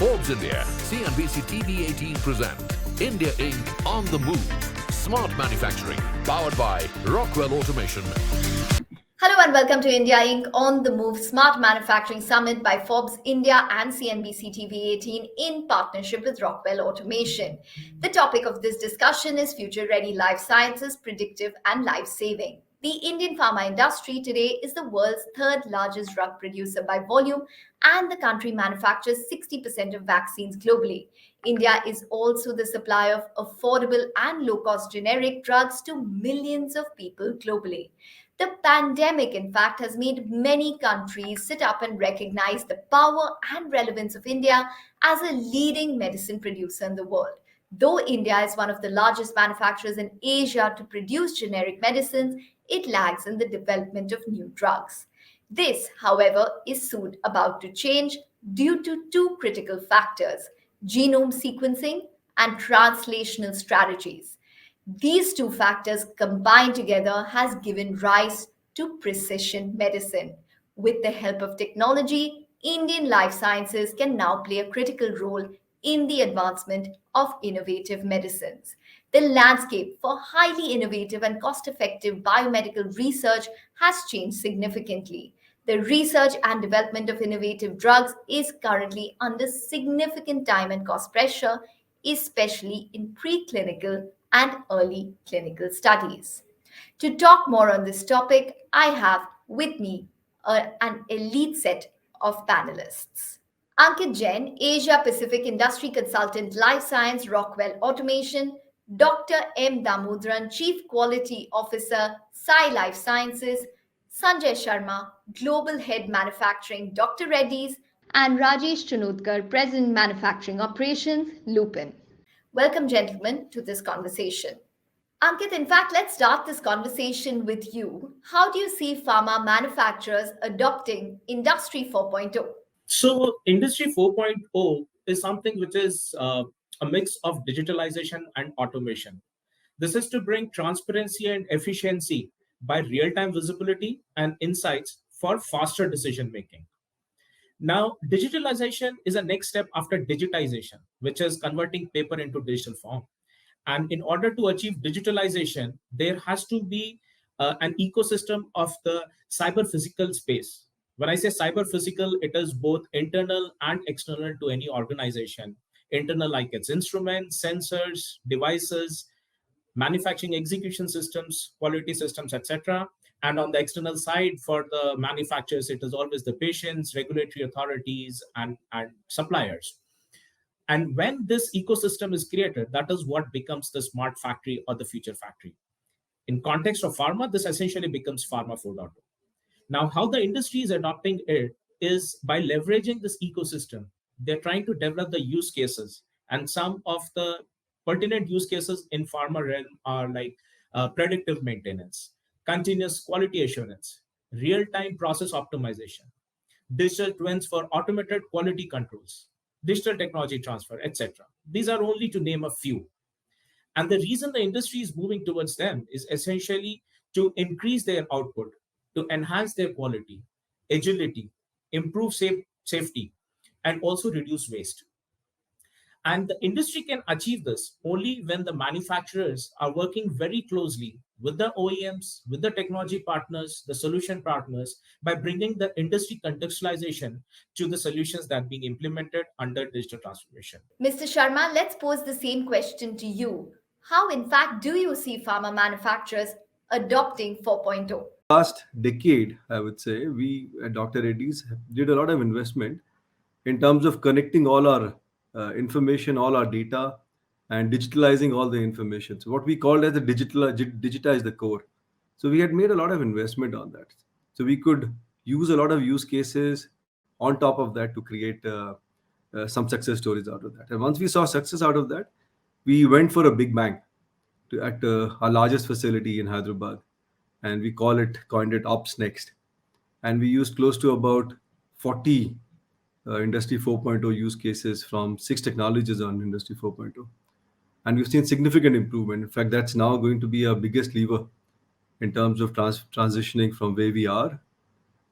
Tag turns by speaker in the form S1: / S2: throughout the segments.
S1: Forbes India, CNBC-TV18 present India Inc. on the Move. Smart Manufacturing, powered by Rockwell Automation.
S2: Hello and welcome to India Inc. on the Move Smart Manufacturing Summit by Forbes India and CNBC-TV18 in partnership with Rockwell Automation. The topic of this discussion is future-ready life sciences, predictive and life-saving. The Indian pharma industry today is the world's third largest drug producer by volume, and the country manufactures 60% of vaccines globally. India is also the supplier of affordable and low-cost generic drugs to millions of people globally. The pandemic, in fact, has made many countries sit up and recognize the power and relevance of India as a leading medicine producer in the world. Though India is one of the largest manufacturers in Asia to produce generic medicines, it lags in the development of new drugs. This, however, is soon about to change due to two critical factors: genome sequencing and translational strategies. These two factors combined together has given rise to precision medicine. With the help of technology, Indian life sciences can now play a critical role in the advancement of innovative medicines. The landscape for highly innovative and cost-effective biomedical research has changed significantly. The research and development of innovative drugs is currently under significant time and cost pressure, especially in preclinical and early clinical studies. To talk more on this topic, I have with me an elite set of panelists. Ankit Jain, Asia Pacific Industry Consultant, Life Science, Rockwell Automation; Dr. M. Damodran, Chief Quality Officer, Sai Life Sciences; Sanjay Sharma, Global Head Manufacturing, Dr. Reddy's; and Rajesh Chunudkar, President Manufacturing Operations, Lupin. Welcome, gentlemen, to this conversation. Ankit, in fact, let's start this conversation with you. How do you see pharma manufacturers adopting Industry 4.0?
S3: So, Industry 4.0 is something which is a mix of digitalization and automation. This is to bring transparency and efficiency by real-time visibility and insights for faster decision making. Now, digitalization is a next step after digitization, which is converting paper into digital form. And in order to achieve digitalization, there has to be an ecosystem of the cyber physical space. When I say cyber physical, it is both internal and external to any organization. Internal, like its instruments, sensors, devices, manufacturing execution systems, quality systems, etc. And on the external side, for the manufacturers, it is always the patients, regulatory authorities, and suppliers. And when this ecosystem is created, that is what becomes the smart factory or the future factory. In context of pharma, this essentially becomes Pharma 4.0. Now, how the industry is adopting it is by leveraging this ecosystem. They're trying to develop the use cases. And some of the pertinent use cases in pharma realm are like predictive maintenance, continuous quality assurance, real-time process optimization, digital twins for automated quality controls, digital technology transfer, etc. These are only to name a few. And the reason the industry is moving towards them is essentially to increase their output, to enhance their quality, agility, improve safety, and also reduce waste. And the industry can achieve this only when the manufacturers are working very closely with the OEMs, with the technology partners, the solution partners, by bringing the industry contextualization to the solutions that are being implemented under digital transformation.
S2: Mr. Sharma, let's pose the same question to you. How, in fact, do you see pharma manufacturers adopting 4.0?
S4: Last decade, I would say, we at Dr. Reddy's did a lot of investment in terms of connecting all our information, all our data, and digitalizing all the information. So what we called as digitize the core. So we had made a lot of investment on that. So we could use a lot of use cases on top of that to create some success stories out of that. And once we saw success out of that, we went for a big bang at our largest facility in Hyderabad, and we coined it Ops Next. And we used close to about 40 Industry 4.0 use cases from 6 technologies on Industry 4.0. And we've seen significant improvement. In fact, that's now going to be our biggest lever in terms of transitioning from where we are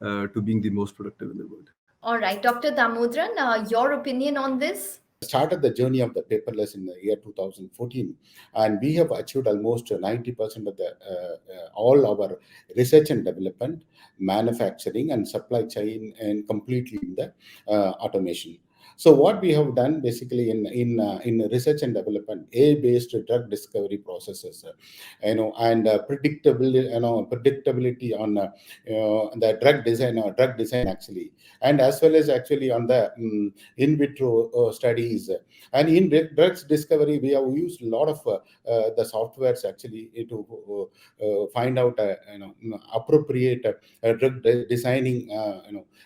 S4: to being the most productive in the world.
S2: All right, Dr. Damodran, your opinion on this?
S5: Started the journey of the paperless in the year 2014, and we have achieved almost 90% of the all our research and development, manufacturing, and supply chain, and completely in the automation. So what we have done basically in research and development, A-based drug discovery processes, and predictability on the drug design actually, and as well as actually on the in vitro studies. And in drugs discovery, we have used a lot of the softwares actually to find out appropriate designing,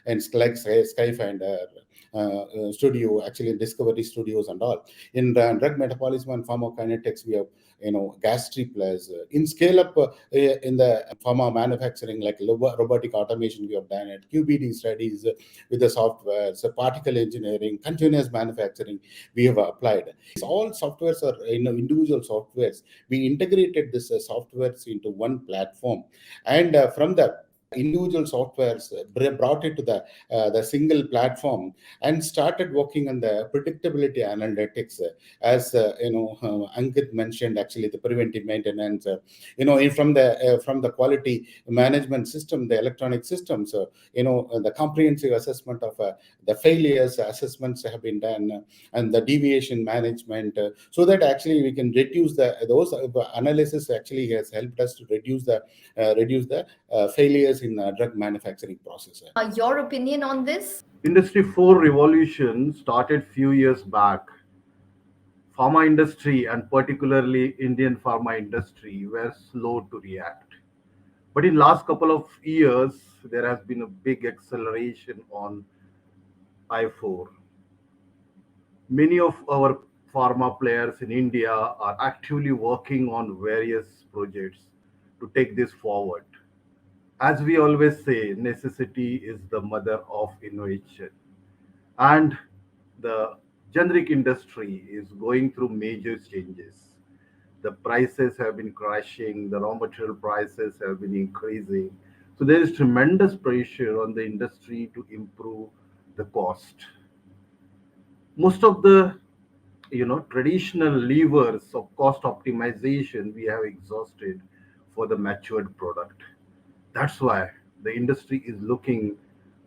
S5: and like Skype and studio, actually discovery studios and all. In drug metabolism and pharmacokinetics, we have gas plus in scale up in the pharma manufacturing, like robotic automation, we have done it, QBD studies with the software, so particle engineering, continuous manufacturing, we have applied. All softwares are individual softwares. We integrated this softwares into one platform, and from the individual softwares brought it to the single platform, and started working on the predictability analytics, as Ankit mentioned, actually the preventive maintenance, from the quality management system, the electronic systems, the comprehensive assessment of the failures assessments have been done, and the deviation management, so that actually we can reduce those analysis actually has helped us to reduce the failures in drug manufacturing process.
S2: Your opinion on this?
S6: Industry 4 revolution started few years back. Pharma industry, and particularly Indian pharma industry, were slow to react. But in last couple of years, there has been a big acceleration on I4. Many of our pharma players in India are actively working on various projects to take this forward. As we always say, necessity is the mother of innovation. And the generic industry is going through major changes. The prices have been crashing, the raw material prices have been increasing. So there is tremendous pressure on the industry to improve the cost. Most of the traditional levers of cost optimization we have exhausted for the matured product. That's why the industry is looking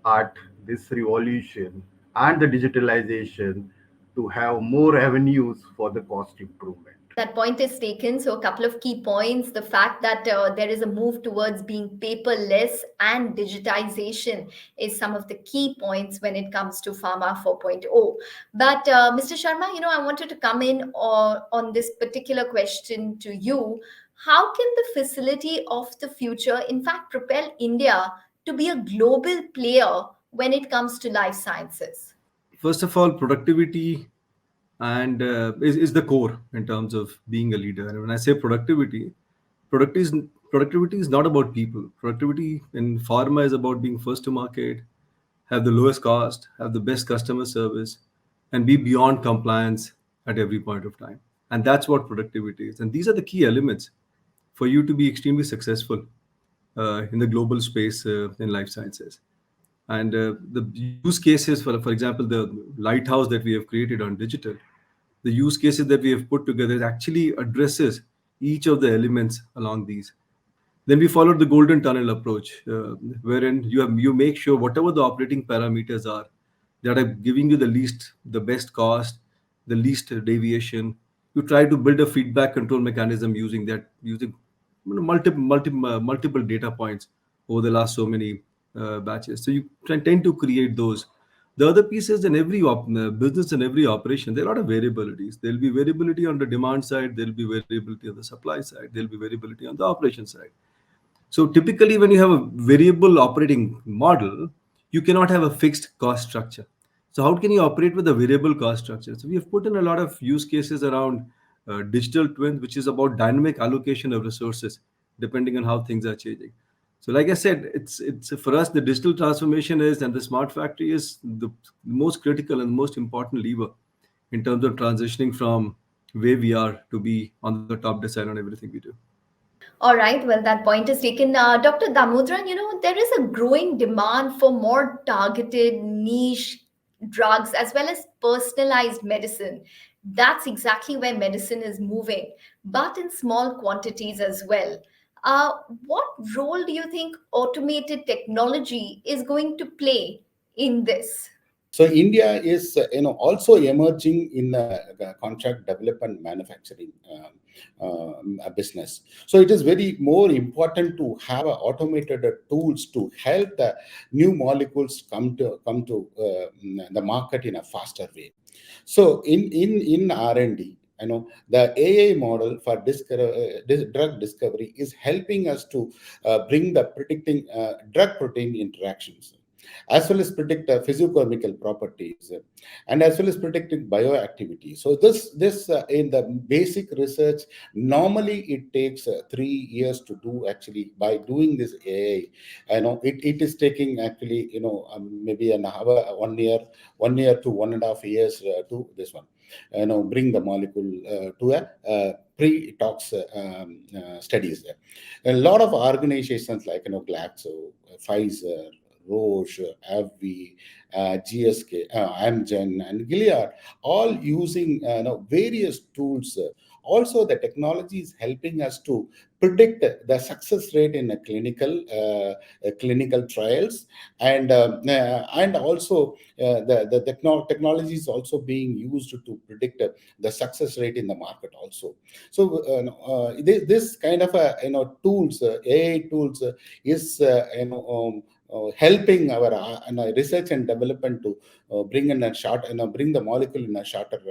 S6: at this revolution and the digitalization to have more avenues for the cost improvement.
S2: That point is taken. So, a couple of key points. The fact that there is a move towards being paperless and digitization is some of the key points when it comes to Pharma 4.0. But, Mr. Sharma, I wanted to come in on this particular question to you. How can the facility of the future, in fact, propel India to be a global player when it comes to life sciences?
S4: First of all, productivity and is the core in terms of being a leader. And when I say productivity is productivity is not about people. Productivity in pharma is about being first to market, have the lowest cost, have the best customer service, and be beyond compliance at every point of time. And that's what productivity is. And these are the key elements for you to be extremely successful in the global space in life sciences. And the use cases, for example, the lighthouse that we have created on digital, the use cases that we have put together actually addresses each of the elements along these. Then we followed the golden tunnel approach, wherein you make sure whatever the operating parameters are that are giving you the best cost, the least deviation. You try to build a feedback control mechanism using multiple data points over the last so many batches. So you tend to create those. The other piece is in every business and every operation, there are a lot of variabilities. There'll be variability on the demand side, there'll be variability on the supply side, there'll be variability on the operation side. So typically, when you have a variable operating model, you cannot have a fixed cost structure. So how can you operate with a variable cost structure? So we have put in a lot of use cases around digital twin, which is about dynamic allocation of resources depending on how things are changing. So, like I said, it's for us, the digital transformation is, and the smart factory is the most critical and most important lever in terms of transitioning from where we are to be on the top decile on everything we do.
S2: All right, well, that point is taken. Dr. Damodran, there is a growing demand for more targeted niche drugs as well as personalized medicine. That's exactly where medicine is moving, but in small quantities as well. Uh, what role do you think automated technology is going to play in this?
S5: So India is, also emerging in the contract development manufacturing business. So it is very more important to have automated tools to help the new molecules come to the market in a faster way. So in R&D, the AI model for drug discovery is helping us to bring the predicting drug protein interactions, as well as predict physiochemical properties, and as well as predicting bioactivity. So this in the basic research, normally it takes 3 years to do. Actually, by doing this AI, it is taking actually maybe an hour, 1 year to 1.5 years to this one. Bring the molecule to a pre-tox studies. A lot of organizations like Glaxo, Pfizer, Roche, AbbVie, GSK, Amgen, and Gilead, all using various tools. Also, the technology is helping us to predict the success rate in a clinical trials, and also the technology is also being used to predict the success rate in the market also. So this kind of tools, AI tools, is helping our research and development to bring the molecule in a shorter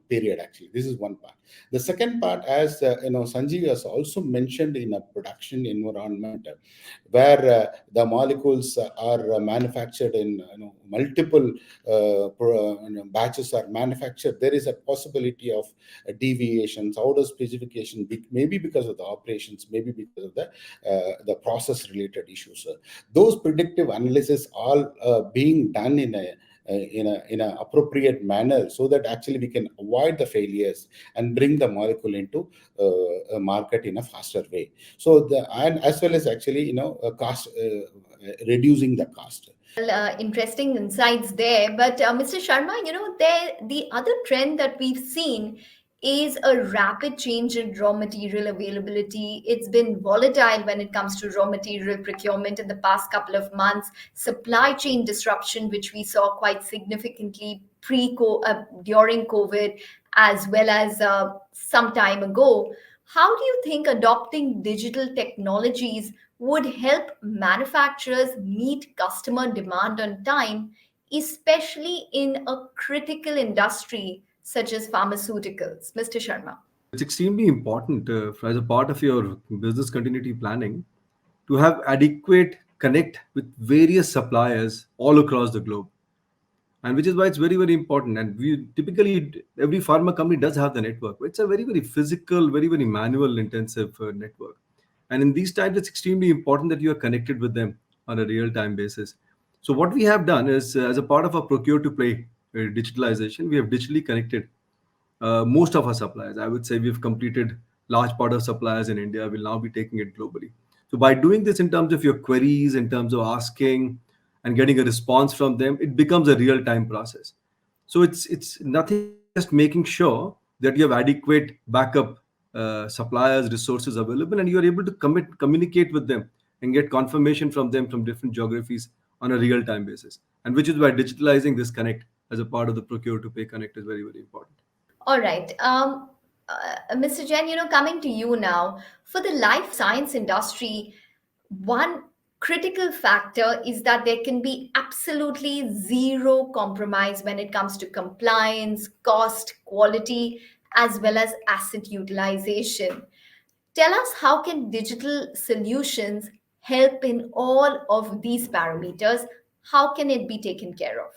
S5: period. Actually, this is one part. The second part, as Sanjeev has also mentioned, in a production environment where the molecules are manufactured in multiple batches are manufactured, there is a possibility of deviations out of specification, maybe because of the operations, maybe because of the process related issues. Those predictive analysis all being done in a appropriate manner, so that actually we can avoid the failures and bring the molecule into a market in a faster way. So and as well as actually cost, reducing the cost.
S2: Well, interesting insights there. But Mr. Sharma, the other trend that we've seen is a rapid change in raw material availability. It's been volatile when it comes to raw material procurement in the past couple of months. Supply chain disruption, which we saw quite significantly during COVID, as well as some time ago. How do you think adopting digital technologies would help manufacturers meet customer demand on time, especially in a critical industry such as pharmaceuticals? Mr. Sharma.
S4: It's extremely important as a part of your business continuity planning to have adequate connect with various suppliers all across the globe, and which is why it's very very important. And we typically, every pharma company does have the network. It's a very very physical, very very manual intensive network, and in these times it's extremely important that you are connected with them on a real time basis. So what we have done is, as a part of our procure to pay digitalization, we have digitally connected most of our suppliers. I would say we've completed large part of suppliers in India. Will now be taking it globally. So by doing this in terms of your queries, in terms of asking and getting a response from them, it becomes a real time process. So it's nothing but just making sure that you have adequate backup suppliers, resources available, and you are able to communicate with them and get confirmation from them from different geographies on a real time basis. And which is why digitalizing this connect as a part of the procure to pay connect is very very important.
S2: All right. Mr. Jain, coming to you now, for the life science industry, one critical factor is that there can be absolutely zero compromise when it comes to compliance, cost, quality, as well as asset utilization. Tell us, how can digital solutions help in all of these parameters? How can it be taken care of?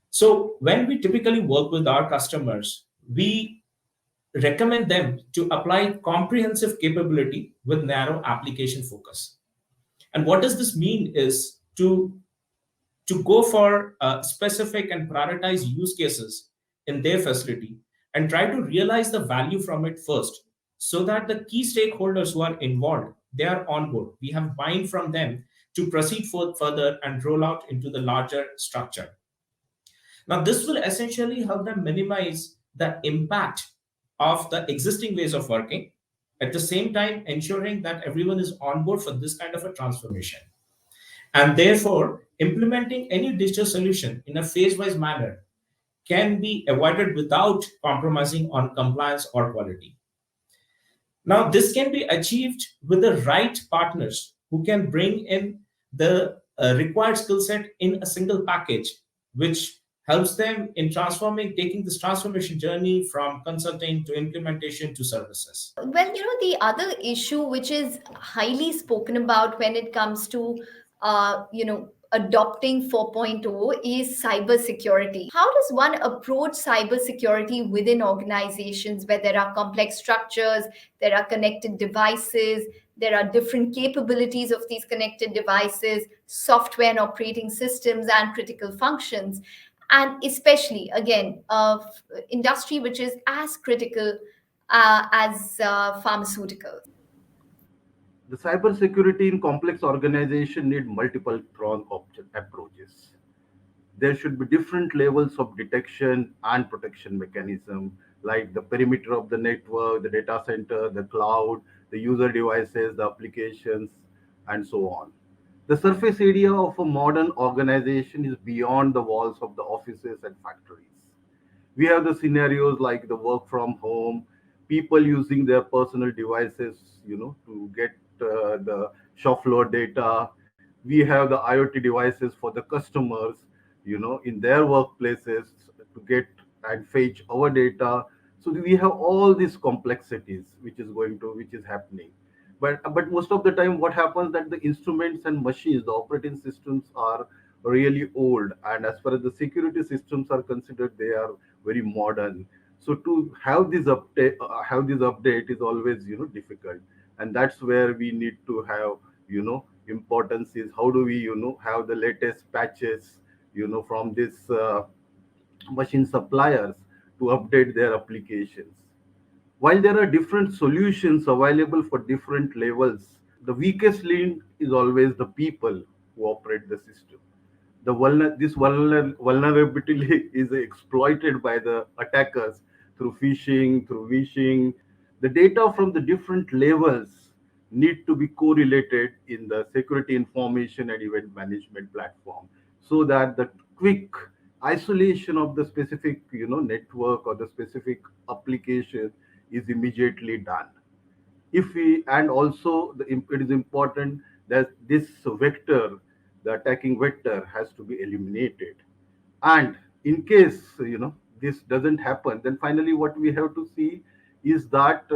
S3: So when we typically work with our customers, we recommend them to apply comprehensive capability with narrow application focus. And what does this mean is to go for specific and prioritize use cases in their facility and try to realize the value from it first, so that the key stakeholders who are involved, they are on board. We have buy-in from them to proceed further and roll out into the larger structure. Now, this will essentially help them minimize the impact of the existing ways of working, at the same time ensuring that everyone is on board for this kind of a transformation. And therefore, implementing any digital solution in a phase-wise manner can be avoided without compromising on compliance or quality. Now, this can be achieved with the right partners who can bring in the required skill set in a single package, which helps them in taking this transformation journey from consulting to implementation to services.
S2: Well, the other issue which is highly spoken about when it comes to, adopting 4.0 is cybersecurity. How does one approach cybersecurity within organizations where there are complex structures, there are connected devices, there are different capabilities of these connected devices, software and operating systems, and critical functions? And especially, again, industry which is as critical as pharmaceuticals.
S6: The cybersecurity in complex organization need multiple prong approaches. There should be different levels of detection and protection mechanism, like the perimeter of the network, the data center, the cloud, the user devices, the applications, and so on. The surface area of a modern organization is beyond the walls of the offices and factories. We have the scenarios like the work from home, people using their personal devices, to get the shop floor data. We have the IoT devices for the customers, in their workplaces to get and fetch our data. So we have all these complexities which is happening. But most of the time, what happens that the instruments and machines, the operating systems are really old, and as far as the security systems are considered, they are very modern. So to have this update is always difficult, and that's where we need to have importance is how do we have the latest patches from this machine suppliers to update their applications. While there are different solutions available for different levels, the weakest link is always the people who operate the system. This vulnerability is exploited by the attackers through phishing, through vishing. The data from the different levels need to be correlated in the security information and event management platform, so that the quick isolation of the specific network or the specific application is immediately done. If we and also it is important that this vector, the attacking vector, has to be eliminated. And in case this doesn't happen, then finally what we have to see is that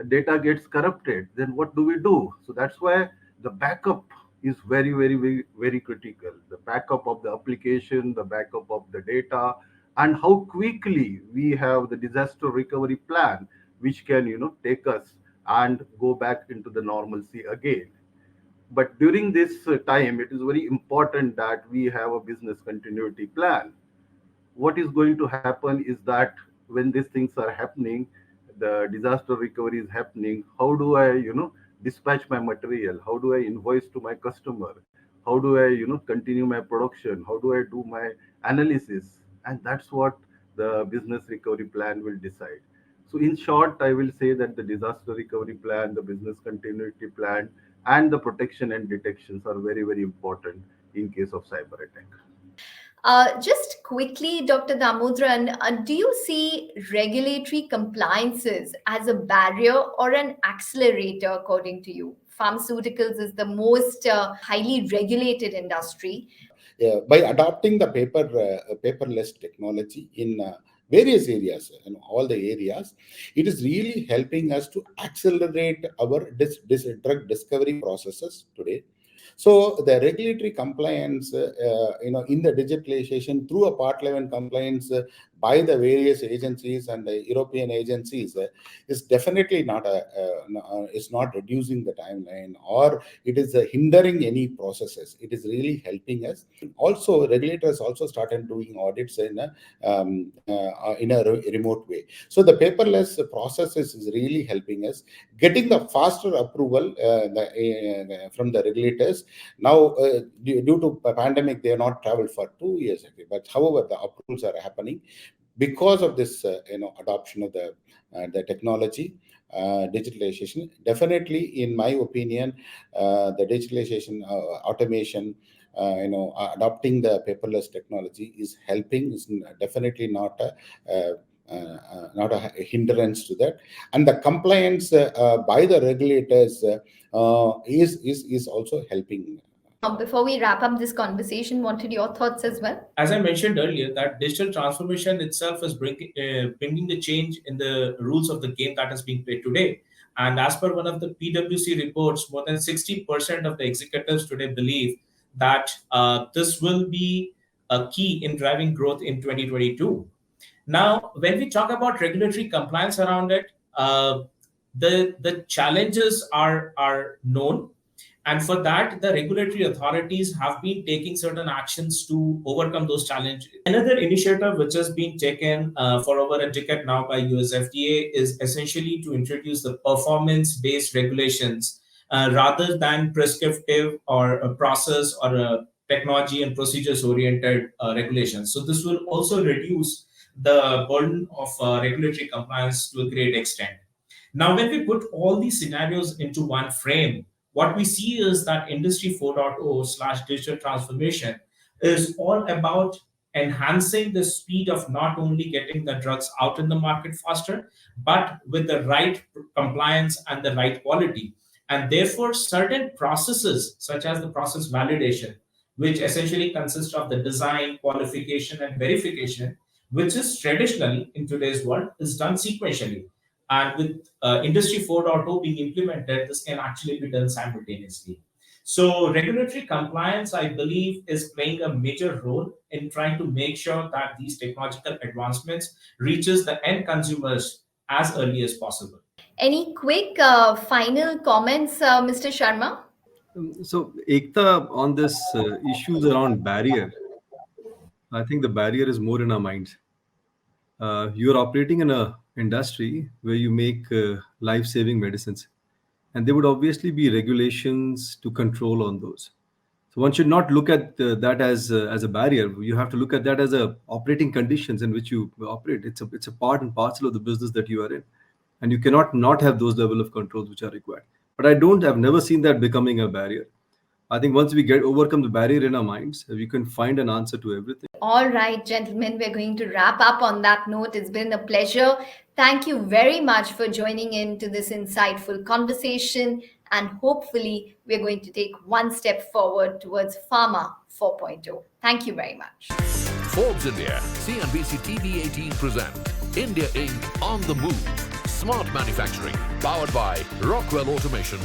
S6: data gets corrupted. Then what do we do? So that's why the backup is very, very, very, very critical. The backup of the application, the backup of the data, and how quickly we have the disaster recovery plan, which can take us and go back into the normalcy again. But during this time, it is very important that we have a business continuity plan. What is going to happen is that when these things are happening, the disaster recovery is happening, how do I dispatch my material, how do I invoice to my customer, how do I continue my production, how do I do my analysis? And that's what the business recovery plan will decide. So in short, I will say that the disaster recovery plan, the business continuity plan, and the protection and detections are very, very important in case of cyber attack.
S2: Just quickly, Dr. Damodran, do you see regulatory compliances as a barrier or an accelerator, according to you? Pharmaceuticals is the most highly regulated industry.
S5: By adopting the paperless technology in various areas, in all the areas, it is really helping us to accelerate our drug discovery processes today. So the regulatory compliance, in the digitalization through a part 11 compliance, by the various agencies and the European agencies is definitely not it's not reducing the timeline, or it is hindering any processes. It is really helping us. Also, regulators also started doing audits in a remote way. So the paperless process is really helping us getting the faster approval from the regulators. Now, due to the pandemic, they have not traveled for 2 years, but however, the approvals are happening because of this, adoption of the technology, digitalization. Definitely, in my opinion, the digitalization, automation, adopting the paperless technology is helping. Is definitely not a hindrance to that, and the compliance by the regulators is also helping.
S2: Before we wrap up this conversation, wanted your thoughts as well.
S3: As I mentioned earlier, that digital transformation itself is bringing the change in the rules of the game that is being played today. And as per one of the PwC reports, more than 60% of the executives today believe that this will be a key in driving growth in 2022. Now, when we talk about regulatory compliance around it, the challenges are known. And for that, the regulatory authorities have been taking certain actions to overcome those challenges. Another initiative which has been taken for over a decade now by US FDA is essentially to introduce the performance-based regulations rather than prescriptive or a process or a technology and procedures-oriented regulations. So this will also reduce the burden of regulatory compliance to a great extent. Now, when we put all these scenarios into one frame, what we see is that Industry 4.0 / digital transformation is all about enhancing the speed of not only getting the drugs out in the market faster, but with the right compliance and the right quality. And therefore, certain processes, such as the process validation, which essentially consists of the design, qualification, and verification, which is traditionally in today's world, is done sequentially. And with Industry 4.0 being implemented, this can actually be done simultaneously. So regulatory compliance, I believe, is playing a major role in trying to make sure that these technological advancements reaches the end consumers as early as possible.
S2: Any quick final comments, Mr. Sharma?
S4: So, Ekta, on this issues around barrier, I think the barrier is more in our minds. You're operating in a industry where you make life-saving medicines, and there would obviously be regulations to control on those. So one should not look at that as a barrier. You have to look at that as a operating conditions in which you operate. It's a part and parcel of the business that you are in, and you cannot not have those level of controls which are required. But I've never seen that becoming a barrier. I think once we overcome the barrier in our minds, we can find an answer to everything.
S2: All right, gentlemen, we're going to wrap up on that note. It's been a pleasure. Thank you very much for joining in to this insightful conversation. And hopefully, we're going to take one step forward towards Pharma 4.0. Thank you very much.
S1: Forbes India, CNBC-TV18 present India Inc. on the Move. Smart Manufacturing, powered by Rockwell Automation.